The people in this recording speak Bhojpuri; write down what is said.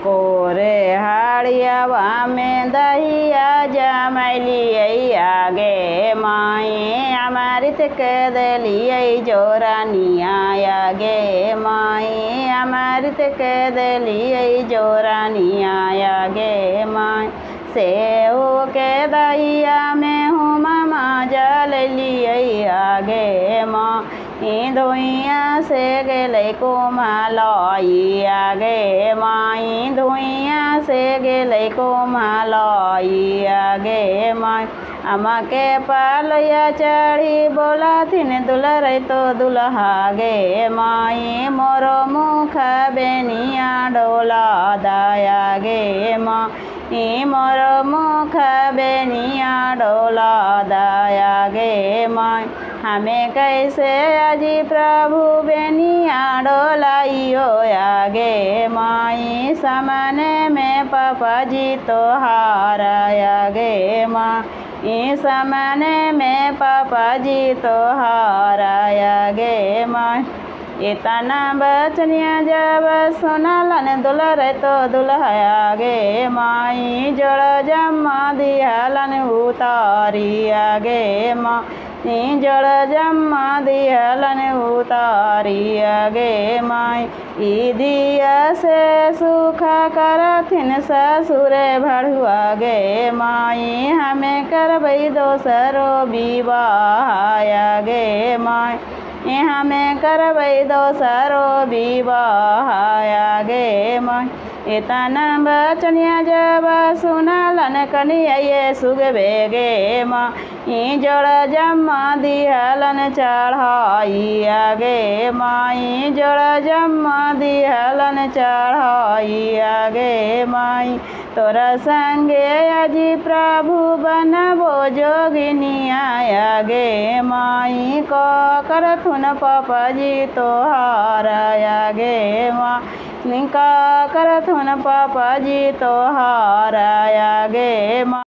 कोरे हाड़ियावा में दहिया जमैली आगे माई अमृत के दलिए जोरानिया आगे माई अमृत के दलिए जोरानिया आगे माई सेव के दहिया में हूँ मामा जल लिए आगे माँ धुइया से गेले को मालाई आगे माई धुइया से गेले को मालाई आगे माई अमा के पालया चढ़ी बोला थिन दुलर तो दुल्हा गे माई मोरो मुख बेनिया डोला दाया गे माँ मोरो मुख बेनिया डोला दाया गे माई हमें कैसे अजी प्रभु बेनिया डोलाइयो आगे माई सामने में पापा जी तो हाराया गे माँ सामने में पापा जी तो हाराया गे माँ इतना बचनिया जब सुनलन दुलर तो दुल्हा गे माई जड़ जमा दिहलन उतारी आगे माँ जड़ जमा दिहलन उतारी आगे माई दिया से सुख करथिन ससुर भड़ुआ गे माई हमें करबई दोसरो विवाह आगे माई हमें करबई दोसरो विवाह आगे माई इतना बचनिया जब सुनलन कनिया ये सुगबे गे माँ जड़ जमा दिहलन चढ़ाई आगे माई जड़ जमा दिहलन चढ़ाई आगे माई तोरा संगे अजी प्रभु बनबो जोगिनिया आगे माई को करथुन पापा जी तोहार आगे माँ का करथुन पापा जी तोहार आगे माँ।